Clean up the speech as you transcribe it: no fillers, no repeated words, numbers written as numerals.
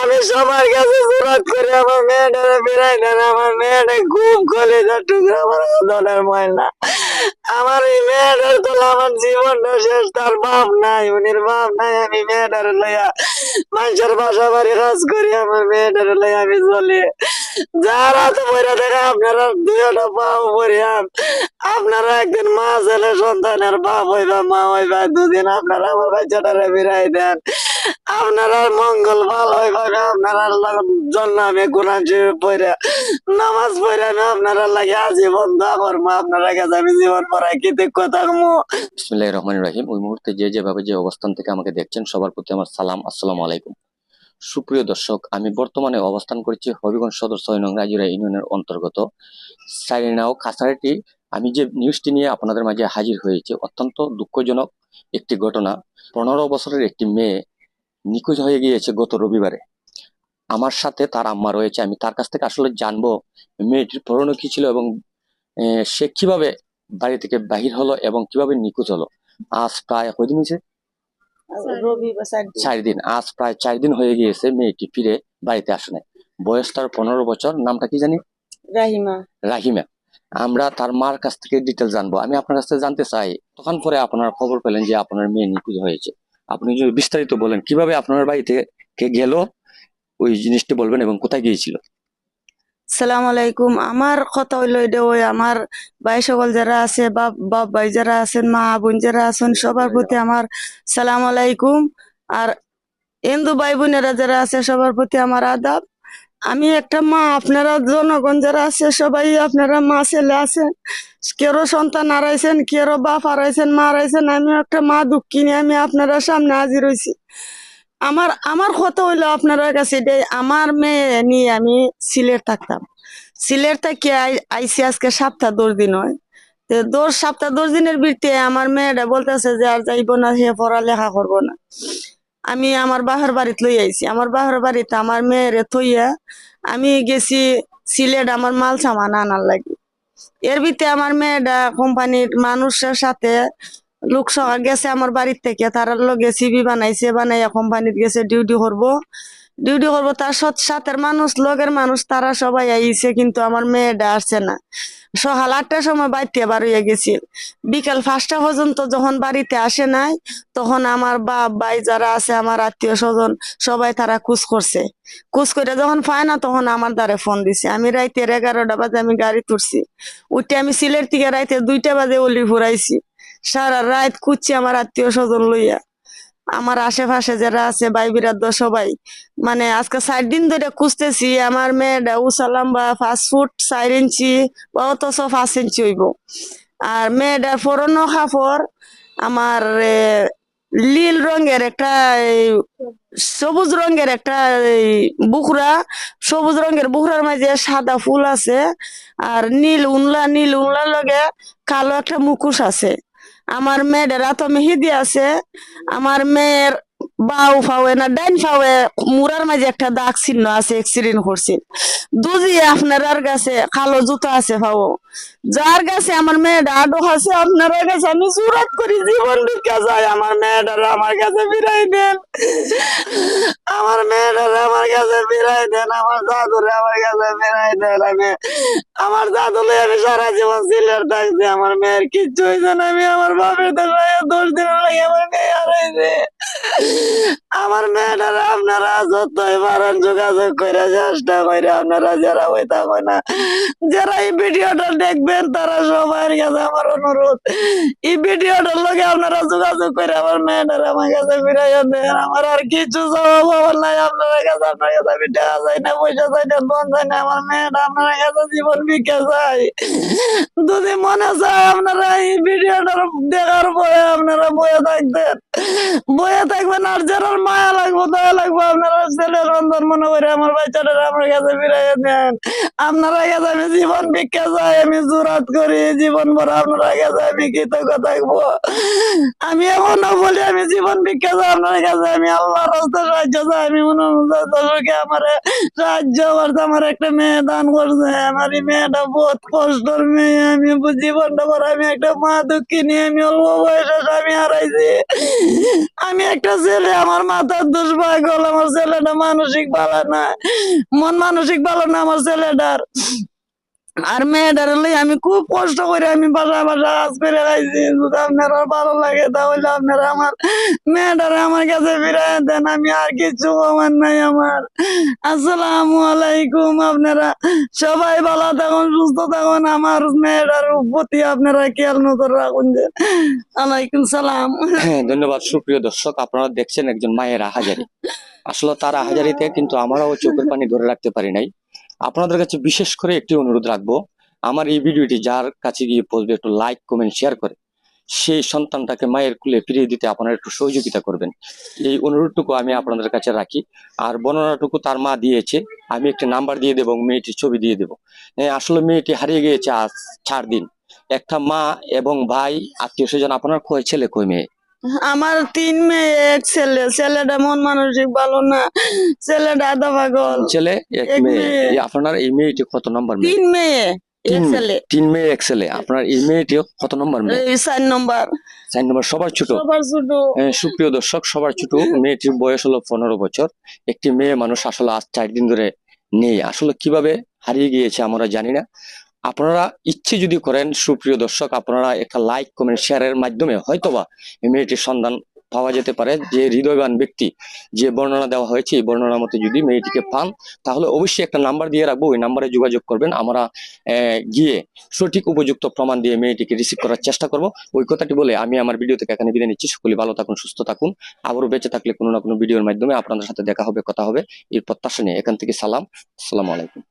আমি সবার কাছে জোরাত করে আমার মেয়েটারে বেড়াই দেন। আমার মেয়েটা খুব কলেজার টুকরা, আমার দলের ময়না। আমার এই মেয়েটার তো আমার জীবনটা শেষ। তার বাপ নাই, উনির বাপ নাই। আমি মেয়েটারে লইয়া মানুষের বাসা বাড়ি কাজ করি, আমার মেয়েটারে লইয়া আমি চলি। যারা তো বইরা দেখে আপনারা দুইটা পাও পরিয়াম, আপনারা একদিন মা ছেলে সন্তানের বাপ হইবা মা হইবা, দুদিন আপনারা আমার বাচ্চাটারে বিরাই দেন। আপনারা মঙ্গল ভালো হইবে। আপনারা জন্য আমি কোরআন শরীফ পড়ে নামাজ পড়ে আমি আপনারা লাগে আজীবন দোয়া করবো। আপনারা কাছে আমি জীবন পড়াই কৃতজ্ঞতা করবো। বিসমিল্লাহির রহমানির রহিম। ওই মুহূর্তে যেভাবে যে অবস্থান থেকে আমাকে দেখছেন সবার প্রতি আমার সালাম, আসসালামু আলাইকুম। সুপ্রিয় দর্শক, আমি বর্তমানে অবস্থান করছি হবিগঞ্জ সদর ৬ নং রাজিরা ইউনিয়নের অন্তর্গত সাইনাও কাছাড়টি। আমি যে নিউজটি নিয়ে আপনাদের মাঝে হাজির হয়েছে, অত্যন্ত দুঃখজনক একটি ঘটনা। ১৫ বছরের একটি মেয়ে নিখোঁজ হয়ে গিয়েছে গত রবিবারে। আমার সাথে তার আম্মা রয়েছে। আমি তার কাছ থেকে আসলে জানবো মেয়েটির পরনে কি ছিল এবং সে কিভাবে বাড়ি থেকে বাহির হলো এবং কিভাবে নিখোঁজ হলো। আজ প্রায় কয়দিন হয়েছে? 4 দিন। আজ প্রায় 4 দিন হয়ে গিয়েছে মেয়েটি ফিরে বাড়িতে আসে নাই। বয়স তার 15 বছর। নামটা কি জানি? রাহিমা। আমরা তার মার কাছ থেকে ডিটেল জানবো। আমি আপনার কাছ থেকে জানতে চাই, তখন পরে আপনার খবর পেলেন যে আপনার মেয়ে নিখোঁজ হয়েছে। আপনি যদি বিস্তারিত বলেন কিভাবে আপনার বাড়িতে কে গেল, ওই জিনিসটি বলবেন এবং কোথায় গিয়েছিল। সালামু আলাইকুম। আমার কথা হইলো এটা, ওই আমার ভাই সকল যারা আছে, বাপ ভাই যারা আছেন, মা বোন যারা আছেন, সবার প্রতি আমার সালাম আলাইকুম। আর হিন্দু ভাই বোনেরা যারা আছে সবার প্রতি আমার আদাব। আমি একটা মা, আপনারা জনগণ যারা আছে সবাই আপনারা মা ছেলে আছেন, কেউ সন্তান হারাইছেন, কেউ বাপ হারাইছেন, মা হারাইছেন। আমি একটা মা দুঃখিনী, আমি আপনারা সামনে হাজির হয়েছি। আমার আমার কথা হইলো আপনার কাছে এটাই, আমার মেয়ে নিয়ে আমি সিলেট থাকতাম। সিলেট থেকে আইসি আজকে 7-10 দিন হয়। তো সপ্তাহ 10 দিনের ভিতরে আমার মেয়েটা বলতেছে যে আর যাইবো না, হে পড়ালেখা করবো না। আমি আমার বাহার বাড়িতে লই আইছি। আমার বাহার বাড়িতে আমার মেয়েরে থইয়া আমি গেছি সিলেট আমার মাল সামান আনার লাগি। এর ভিতরে আমার মেয়েটা কোম্পানির মানুষের সাথে লোক সভা গেছে আমার বাড়ির থেকে, তার লগে সিবি বানাইছে, বানাইয়া কোম্পানিতে গেছে ডিউটি করবো। তার সাথের মানুষ, লগের মানুষ, তারা সবাই আইছে, কিন্তু আমার মেয়েটা আসছে না। সকাল 8টার সময় বাড়িতে বার হইয়া গেছি। বিকাল 5টা পর্যন্ত যখন বাড়িতে আসে নাই, তখন আমার বাপ ভাই যারা আছে, আমার আত্মীয় স্বজন সবাই তারা কুচ করছে। কুচ করে যখন পায় না, তখন আমার দ্বারে ফোন দিছে। আমি রাইতের 11টা বাজে আমি গাড়ি তুলছি। উঠে আমি সিলেট থেকে রাইতে 2টা বাজে অলি ফুরাইছি। সারা রাত খুঁজছি আমার আত্মীয় স্বজন লইয়া। আমার আশেপাশে যারা আছে ভাই বিরাদ্দ সবাই, মানে আজকে 4 দিন ধরে খুঁজতেছি। আমার মেয়েটা উঁচা লম্বা 5 ফুট 4 ইঞ্চি, অথচ 5 ইঞ্চি হইব। আর মেয়েটার পরনো কাপড় আমার নীল রঙের একটা, সবুজ রঙের একটা বুকরা, সবুজ রঙের বুকরার মাঝে সাদা ফুল আছে। আর নীল উনলার লগে কালো একটা মুখোশ আছে। আমার মেয়েদের রাত মেহেদি আছে। আমার মেয়ের বাউ ফাওয়ে না ডাইন ফাওয়ে মুরার মাঝে একটা দাগ চিহ্ন আছে, এক্সিডেন্ট করছিল। দুজি আপনার কাছে কালো জুতো আছে ফাও, যার কাছে আমার মেয়েটা আডো আছে, আপনার কাছে আমি জুরাত করি জীবন ভিক্ষা চাই। আমার মেয়েটারা আমার কাছে ফিরাই দেন। আমার মেয়েটারা আমার কাছে ফিরাই দেন। আমার দাদুরে আমার কাছে ফিরাই দেন। আমার দাদুলে আমি সারা জীবন সিলেট থাকছি। আমার মেয়ের কিচ্ছু হয়েছে না। আমি আমার বাপের দেশে 10 দিন লাগে আমার মেয়ে হারাইছে। আমার মেয়েটারা আপনারা যতই পারেন যোগাযোগ করে চেষ্টা করে, আপনারা যারা ওই থাকো না, যারা এই ভিডিওটা দেখবেন, তারা সবার কাছে আমার অনুরোধ, এই ভিডিওটার লগে আপনারা যোগাযোগ করে আমার মেয়েটারা আমার কাছে ফিরাইয়া দেন। আমার আর কিছু জবাব নাই আপনার কাছে। আপনার কাছে আমি টাকা চাই না, পয়সা চাই না, ধন চাই না। আমার মেয়েটা আপনার কাছে জীবন ভিক্ষা চাই। যদি মনে চায় আপনারা এই ভিডিওটা দেখার পরে আপনারা বয়ে থাকবেন। আর যারা মায়া লাগবো, দয়া লাগবো, আপনারা ছেলের রন্ধন মনে করে আমার বাচ্চাটা আমার কাছে ফিরাইয়া দেন। আপনারা কাছে আমি জীবন ভিক্ষা চাই। আমি জোরাত করি জীবন ভর আপনারা কাছে আমি কৃতজ্ঞ থাকবো। আমি এমনও বলি আমি জীবন ভিক্ষা চাই আপনার কাছে। আমি আল্লাহর রাস্তায় সাহায্য চাই। আমি মনে আমার সাহায্য করছে। আমার একটা মেয়ে দান করছে। আমার এই মেয়েটা বহুত কষ্টর মেয়ে। আমি জীবনটা পর আমি একটা মা দুঃখিনী। আমি অল্প বয়সে স্বামী হারাইছি। আমি একটা ছেলে, আমার মাথার দোষ পাগল, আমার ছেলেটা মানসিক ভালো না, মন মানসিক ভালো না আমার ছেলেটার। আর মেয়েটার লই আমি খুব কষ্ট করে আমি বাসা বাসা কাজ করে খাইছি। যদি আপনারা ভালো লাগে তাহলে আপনারা আমার মেয়েটারে আমার কাছে ফিরাই দেন, আমি আর কিছু আমার নাই আমার। আসসালামু আলাইকুম। আপনারা সবাই ভালো থাকুন, সুস্থ থাকুন, আমার মেয়েটার প্রতি আপনারা খেয়াল নজর রাখুন। আলাইকুম সালাম। হ্যাঁ, ধন্যবাদ। সুপ্রিয় দর্শক, আপনারা দেখছেন একজন মায়ের আহাজারি। আসলে তার আহাজারিতে কিন্তু আমরাও চোখের পানি ধরে রাখতে পারি নাই। আপনাদের কাছে বিশেষ করে একটি অনুরোধ রাখবো, আমার এই ভিডিওটি যার কাছে গিয়ে পৌঁছবে একটু লাইক কমেন্ট শেয়ার করে সেই সন্তানটাকে মায়ের কুলে ফিরিয়ে দিতে আপনারা একটু সহযোগিতা করবেন, এই অনুরোধটুকু আমি আপনাদের কাছে রাখি। আর বর্ণনাটুকু তার মা দিয়েছে, আমি একটা নাম্বার দিয়ে দেবো, মেয়েটির ছবি দিয়ে দেবো। আসলে মেয়েটি হারিয়ে গিয়েছে আজ 4 দিন। একটা মা এবং ভাই, আত্মীয় স্বজন, আপনার কয় ছেলে কয় মেয়ে? আমার 3 মেয়ে 1 ছেলে। ছেলেটা মন মানসিক ভালো না, ছেলেটা আধা পাগল। ছেলে এক এক মেয়ে। মেয়ে। আপনার এই মেয়েটি কত নম্বর মেয়ে? 3 মেয়ে 1 ছেলে। 3 মেয়ে 1 ছেলে। আপনার এই মেয়েটি কত নম্বর মেয়ে? এই 4 নম্বর। 4 নম্বর, সবার ছোট। সবার ছোট। সুপ্রিয় দর্শক, সবার ছোট। মেয়েটির বয়স হলো 15 বছর। একটি মেয়ে মানুষ আসলে আজ 4 দিন ধরে নেই। আসলে কিভাবে হারিয়ে গিয়েছে আমরা জানি না। আপনারা ইচ্ছে যদি করেন সুপ্রিয় দর্শক, আপনারা একটা লাইক কমেন্ট শেয়ারের মাধ্যমে হয়তোবা এই মেয়েটির সন্ধান পাওয়া যেতে পারে। যে হৃদয়বান ব্যক্তি যে বর্ণনা দেওয়া হয়েছে, এই বর্ণনার মতো যদি মেয়েটিকে পান তাহলে অবশ্যই একটা নাম্বার দিয়ে রাখবো, ওই নাম্বারে যোগাযোগ করবেন। আমরা গিয়ে সঠিক উপযুক্ত প্রমাণ দিয়ে মেয়েটিকে রিসিভ করার চেষ্টা করব। ওই কথাটি বলে আমি আমার ভিডিও থেকে এখানে বিদায় নিচ্ছি। সকলে ভালো থাকুন, সুস্থ থাকুন। আবারও বেঁচে থাকলে কোনো না কোনো ভিডিওর মাধ্যমে আপনাদের সাথে দেখা হবে, কথা হবে, এর প্রত্যাশা নিয়ে এখান থেকে সালাম। আসসালামু আলাইকুম।